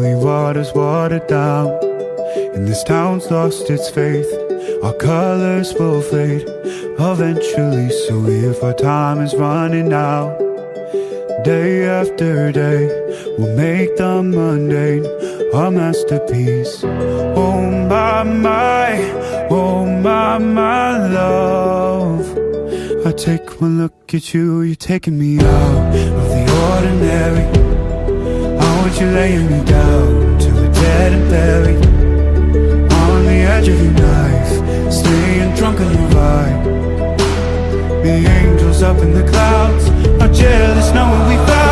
Water's watered down, and this town's lost its faith. Our colors will fade eventually. So if our time is running out, day after day, we'll make the mundane a masterpiece. Oh my, oh my love. I take one look at you, you're taking me out of the ordinary. I want you laying me down till we're dead and buried, on the edge of your knife, staying drunk on your vibe. The angels up in the clouds are jealous knowing we found